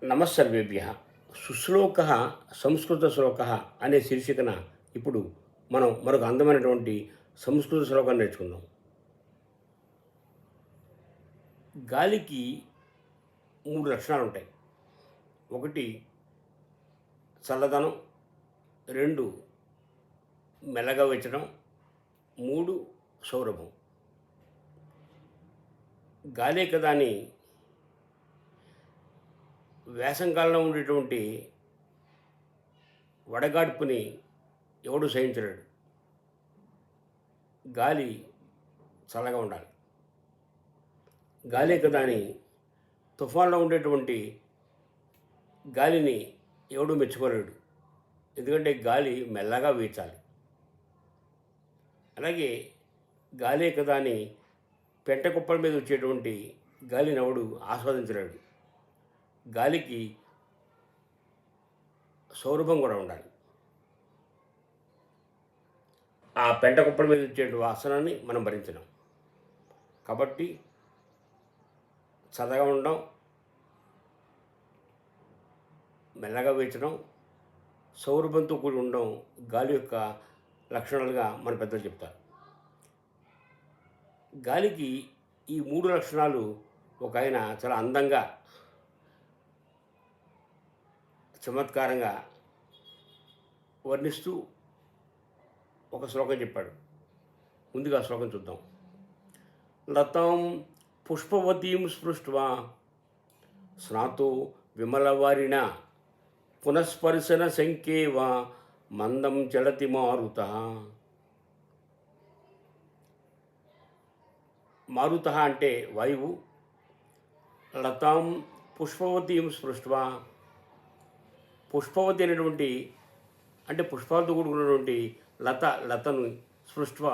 నమస్సర్వేభ్య. సుశ్లోక సంస్కృత శ్లోక అనే శీర్షికన ఇప్పుడు మనం మరొక అందమైనటువంటి సంస్కృత శ్లోకాన్ని నేర్చుకుందాం. గాలికి 3 లక్షణాలు ఉంటాయి. ఒకటి చల్లదనం, 2 మెల్లగా వీచడం, 3 సౌరభం. గాలే కదా అని వేసంకాలంలో ఉండేటువంటి వడగాడ్పుని ఎవడు సహించలేడు. గాలి చల్లగా ఉండాలి. గాలే కదా అని తుఫాన్లో ఉండేటువంటి గాలిని ఎవడు మెచ్చుకోలేడు. ఎందుకంటే గాలి మెల్లగా వీచాలి. అలాగే గాలే కదా అని పెంట కుప్పల మీద వచ్చేటువంటి గాలిని ఎవడు ఆస్వాదించలేడు. గాలికి సౌరభం కూడా ఉండాలి. ఆ పెంట కుప్పల మీద వచ్చే వాసనని మనం భరించలేం. కాబట్టి చల్లగా ఉండడం, మెల్లగా వీచడం, సౌరభంతో కూడి ఉండడం గాలి యొక్క లక్షణాలుగా మన పెద్దలు చెప్తారు. గాలికి ఈ 3 లక్షణాలు ఒక ఆయన చాలా అందంగా చమత్కారంగా వర్ణిస్తూ ఒక శ్లోకం చెప్పాడు. ముందుగా శ్లోకం చూద్దాం. లతాం పుష్పవతీం స్పృష్ట్వా స్నాతో విమలవారిణ పునఃస్పర్శన శంకేవ మందం చలతి మారుతః. మారుతః అంటే వాయువు. లతాం పుష్పవతీం స్పృష్ట్వా, పుష్పవతి అనేటువంటి అంటే పుష్పాలతో కూడుకున్నటువంటి లతను స్పృష్ట్వ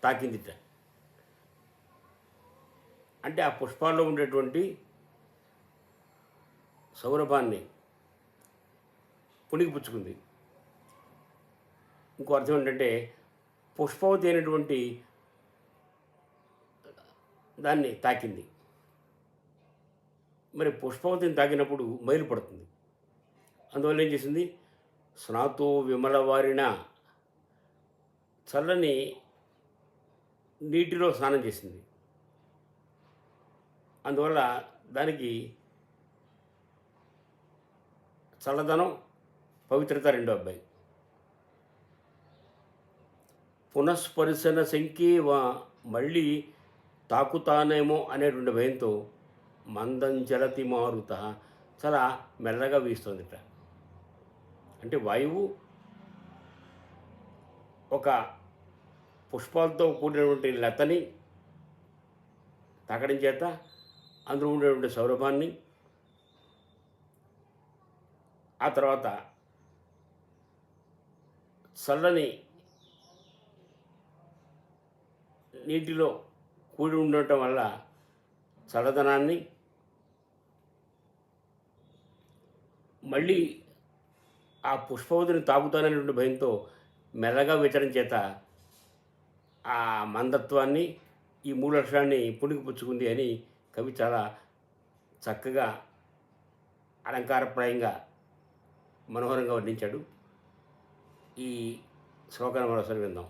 తాకిందిట. అంటే ఆ పుష్పాల్లో ఉండేటువంటి సౌరభాన్ని పుణికిపుచ్చుకుంది. ఇంకో అర్థం ఏంటంటే పుష్పవతి అనేటువంటి దాన్ని తాకింది. మరి పుష్పవతిని తాకినప్పుడు మైలు పడుతుంది. అందువల్ల ఏం చేసింది? స్నాతో విమలవారిన, చల్లని నీటిలో స్నానం చేసింది. అందువల్ల దానికి చల్లదనం, పవిత్రత రెండో అబ్బాయి. పునఃస్పర్శన శంకేవ, మళ్ళీ తాకుతానేమో అనేటువంటి భయంతో మందం చలతి మారుత, చాలా మెల్లగా వీస్తుందిట. అంటే వాయువు ఒక పుష్పాలతో కూడినటువంటి లతని తాకడం చేత అందులో ఉండేటువంటి సౌరభాన్ని, ఆ తర్వాత చల్లని నీటిలో కూడి ఉండటం వల్ల చల్లదనాన్ని, మళ్ళీ ఆ పుష్పవతిని తాగుతాననేటువంటి భయంతో మెల్లగా వీచడం చేత ఆ మందత్వాన్ని, ఈ 3 లక్షణాన్ని పుణికిపుచ్చుకుంది అని కవి చాలా చక్కగా అలంకారప్రాయంగా మనోహరంగా వర్ణించాడు. ఈ శ్లోకాన్ని మరోసారి విందాం.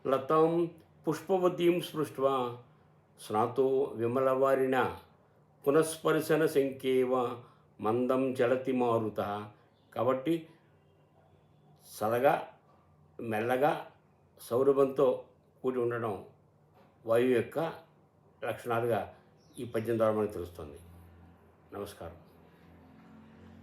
లతాం పుష్పవతీం స్పృష్ట్వా స్నాతో విమలవారిణ పునఃస్పర్శన శంకేవ మందం చలతి మారుతః. కాబట్టి చల్లగా, మెల్లగా, సౌరభంతో కూడి ఉండడం వాయువు యొక్క లక్షణాలుగా ఈ పద్యం ద్వారా మనకు తెలుస్తుంది. నమస్కారం.